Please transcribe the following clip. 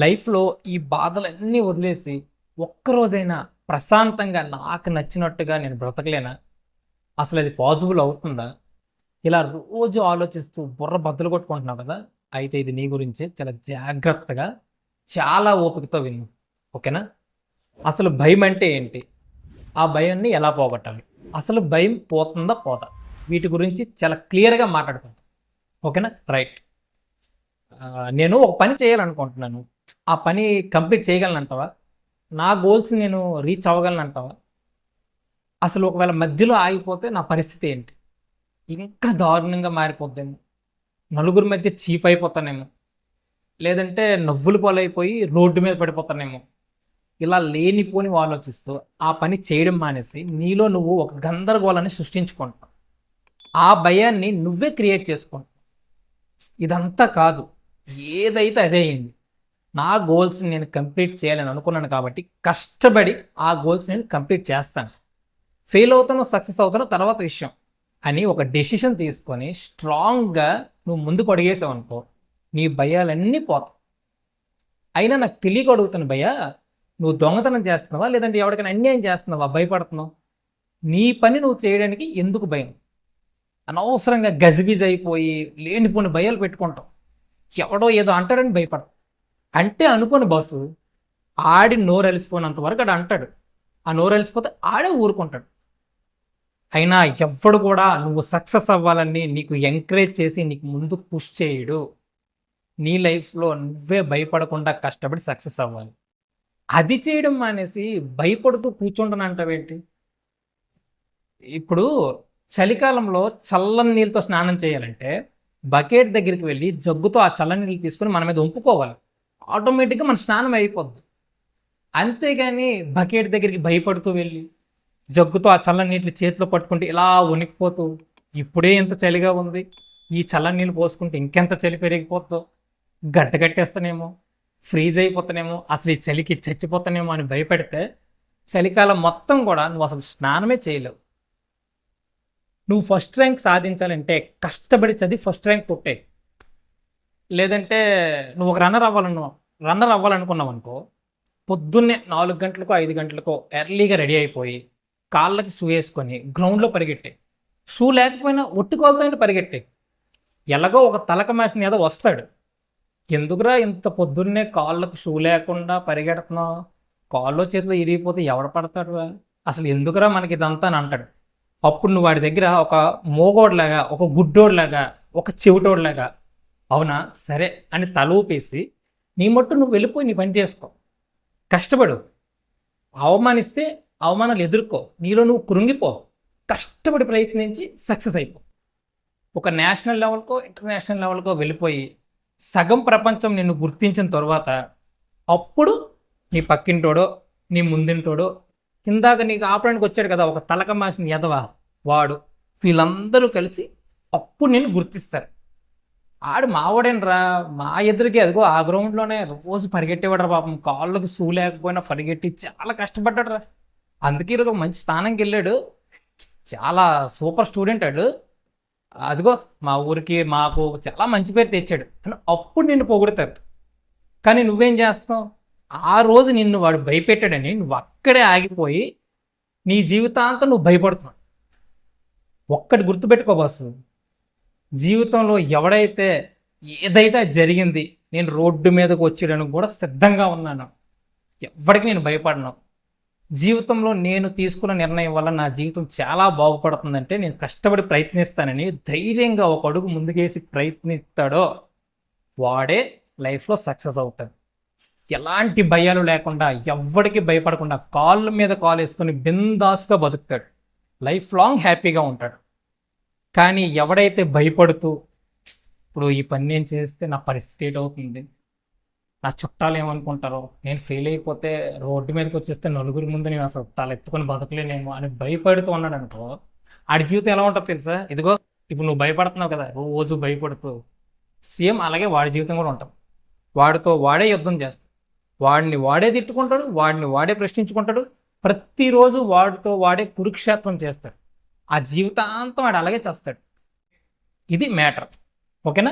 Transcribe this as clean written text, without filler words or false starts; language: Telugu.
లైఫ్‌లో ఈ బాధలన్నీ వదిలేసి, ఒక్కరోజైనా ప్రశాంతంగా నాకు నచ్చినట్టుగా నేను బ్రతకలేనా? అసలది పాజిబుల్ అవుతుందా? ఇలా రోజు ఆలోచిస్తూ బుర్ర బద్దలు కొట్టుకుంటున్నావు కదా! అయితే ఇది నీ గురించే. చాలా జాగ్రత్తగా, చాలా ఓపికతో విను. ఓకేనా? అసలు భయమంటే ఏంటి? ఆ భయాన్ని ఎలా పోగొట్టాలి? అసలు భయం పోతుందా? పోదా? వీటి గురించి చాలా క్లియర్‌గా మాట్లాడుకుందాం. ఓకేనా? రైట్. నేను ఒక పని చేయాలనుకుంటున్నాను. ఆ పని కంప్లీట్ చేయగలనంటావా? నా గోల్స్ నేను రీచ్ అవ్వగలనంటావా? అసలు ఒకవేళ మధ్యలో ఆగిపోతే నా పరిస్థితి ఏంటి? ఇంకా దారుణంగా మారిపోద్దేమో. నలుగురి మధ్య చీపయిపోతానేమో. లేదంటే నవ్వుల పాలైపోయి రోడ్డు మీద పడిపోతానేమో. ఇలా లేనిపోనివి ఆలోచిస్తూ ఆ పని చేయడం మానేసి నీలో నువ్వు ఒక గందరగోళాన్ని సృష్టించుకుంటావు. ఆ భయాన్ని నువ్వే క్రియేట్ చేసుకుంటావు. ఇదంతా కాదు. ఏదైతే అదే అయింది. నా గోల్స్ నేను కంప్లీట్ చేయాలని అనుకున్నాను కాబట్టి కష్టపడి ఆ గోల్స్ నేను కంప్లీట్ చేస్తాను. ఫెయిల్ అవుతానో సక్సెస్ అవుతానో తర్వాత విషయం అని ఒక డెసిషన్ తీసుకొని స్ట్రాంగ్గా నువ్వు ముందుకు అడిగేసావు అనుకో, నీ భయాలన్నీ పోతాయి. అయినా నాకు తెలియక అడుగుతాను భయ్యా, నువ్వు దొంగతనం చేస్తున్నావా లేదంటే ఎవరికైనా అన్యాయం చేస్తున్నావా భయపడుతున్నావు? నీ పని నువ్వు చేయడానికి ఎందుకు భయం? అనవసరంగా గజిబిజి అయిపోయి లేనిపోని భయాలు పెట్టుకుంటావు. ఎవడో ఏదో అంటాడని భయపడతావు. అంటే అనుకోని బాసు, ఆడి నోరు అలిసిపోయినంత వరకు ఆడు అంటాడు. ఆ నోరు అలిసిపోతే ఆడే ఊరుకుంటాడు. అయినా ఎవ్వడు కూడా నువ్వు సక్సెస్ అవ్వాలని నీకు ఎంకరేజ్ చేసి నీకు ముందు పుష్ చేయడు. నీ లైఫ్లో నువ్వే భయపడకుండా కష్టపడి సక్సెస్ అవ్వాలి. అది చేయడం మానేసి భయపడుతూ కూర్చుంటానంటావేంటి? ఇప్పుడు చలికాలంలో చల్లని నీళ్ళతో స్నానం చేయాలంటే బకెట్ దగ్గరికి వెళ్ళి జగ్గుతో ఆ చల్లని నీళ్ళు తీసుకొని మన మీద వంపుకోవాలి. ఆటోమేటిక్గా మన స్నానం అయిపోద్ది. అంతేగాని బకెట్ దగ్గరికి భయపడుతూ వెళ్ళి జగ్గుతో ఆ చల్లని నీళ్ళు చేతిలో పట్టుకుంటే ఇలా వణికిపోతూ ఇప్పుడే ఇంత చలిగా ఉంది, ఈ చల్లని నీళ్ళు పోసుకుంటే ఇంకెంత చలి పెరిగిపోతుందో, గడ్డ కట్టేస్తానేమో, ఫ్రీజ్ అయిపోతానేమో, అసలు ఈ చలికి చచ్చిపోతానేమో అని భయపెడితే చలికాలం మొత్తం కూడా నువ్వు అసలు స్నానమే చేయలేవు. నువ్వు ఫస్ట్ ర్యాంక్ సాధించాలంటే కష్టపడి చదివి ఫస్ట్ ర్యాంక్ కొట్టే. లేదంటే నువ్వు ఒక రన్నర్ అవ్వాలనుకున్నావు అనుకో, పొద్దున్నే 4 గంటలకో 5 గంటలకో ఎర్లీగా రెడీ అయిపోయి కాళ్ళకి షూ వేసుకొని గ్రౌండ్లో పరిగెట్టే. షూ లేకపోయినా ఒట్టుకోలతో పరిగెట్టే. ఎలాగో ఒక తలక మ్యాచ్ని ఏదో వస్తాడు. ఎందుకురా ఇంత పొద్దున్నే కాళ్ళకు షూ లేకుండా పరిగెడుతున్నావు, కాల్లో చేతిలో ఇరిగిపోతే ఎవడ పడతాడురా, అసలు ఎందుకురా మనకి ఇదంతా అని అంటాడు. అప్పుడు నువ్వు వాడి దగ్గర ఒక మోగోడ్లాగా, ఒక గుడ్డోడ్లాగా, ఒక చెవిటోడ్లాగా అవునా సరే అని తల ఊపేసి నీ మట్టు నువ్వు వెళ్ళిపోయి నీ పని చేసుకో. కష్టపడు. అవమానిస్తే అవమానాలు ఎదుర్కో. నీలో నువ్వు కృంగిపో. కష్టపడి ప్రయత్నించి సక్సెస్ అయిపో. ఒక నేషనల్ లెవెల్కో ఇంటర్నేషనల్ లెవెల్కో వెళ్ళిపోయి సగం ప్రపంచం నిన్ను గుర్తించిన తర్వాత అప్పుడు నీ పక్కింటోడో నీ ముందింటోడో ఇందాక నీకు ఆపడానికి వచ్చాడు కదా ఒక తలక మాసిన ఎదవా వాడు, వీళ్ళందరూ కలిసి అప్పుడు నిన్ను గుర్తిస్తారు. ఆడు మావాడేనరా, మా ఎదురుకి అదిగో ఆ గ్రౌండ్లోనే రోజు పరిగెట్టేవాడు పాపం, కాళ్ళకు షూ లేకపోయినా పరిగెట్టి చాలా కష్టపడ్డాడు రా, అందుకే ఈరోజు ఒక మంచి స్థానంకి వెళ్ళాడు, చాలా సూపర్ స్టూడెంట్ ఆడు, అదిగో మా ఊరికి మాకు చాలా మంచి పేరు తెచ్చాడు అని అప్పుడు నిన్ను పొగుడతారు. కానీ నువ్వేం చేస్తావు? ఆ రోజు నిన్ను వాడు భయపెట్టాడని నువ్వు అక్కడే ఆగిపోయి నీ జీవితాంతం నువ్వు భయపడుతున్నావు. ఒక్కటి గుర్తుపెట్టుకో బాసు, జీవితంలో ఎవడైతే ఏదైతే జరిగింది, నేను రోడ్డు మీదకు వచ్చేయడానికి కూడా సిద్ధంగా ఉన్నాను, ఎవరికి నేను భయపడను. జీవితంలో నేను తీసుకున్న నిర్ణయం వల్ల నా జీవితం చాలా బాగుపడుతుందంటే నేను కష్టపడి ప్రయత్నిస్తానని ధైర్యంగా ఒక అడుగు ముందుకేసి ప్రయత్నిస్తాడో వాడే లైఫ్లో సక్సెస్ అవుతాడు. ఎలాంటి భయాలు లేకుండా, ఎవ్వడికి భయపడకుండా కాళ్ళ మీద కాలు వేసుకొని బిందాస్గా బతుకుతాడు. లైఫ్ లాంగ్ హ్యాపీగా ఉంటాడు. కానీ ఎవడైతే భయపడుతూ ఇప్పుడు ఈ పని నేను చేస్తే నా పరిస్థితి ఏంటవుతుంది, నా చుట్టాలు ఏమనుకుంటారో, నేను ఫెయిల్ అయిపోతే రోడ్డు మీదకి వచ్చేస్తే నలుగురి ముందు నేను అసలు తల ఎత్తుకొని బతకలేనేమో అని భయపడుతూ ఉన్నాడు అనుకో, ఆడి జీవితం ఎలా ఉంటుందో తెలుసా? ఇదిగో ఇప్పుడు నువ్వు భయపడుతున్నావు కదా రోజు భయపడుతూ, సేమ్ అలాగే వాడి జీవితం కూడా ఉంటుంది. వాడితో వాడే యుద్ధం చేస్తాడు, వాడిని వాడే తిట్టుకుంటాడు, వాడిని వాడే ప్రశ్నించుకుంటాడు, ప్రతిరోజు వాడితో వాడే కురుక్షేత్రం చేస్తాడు. ఆ జీవితాంతం వాడు అలాగే చేస్తాడు. ఇది మ్యాటర్. ఓకేనా?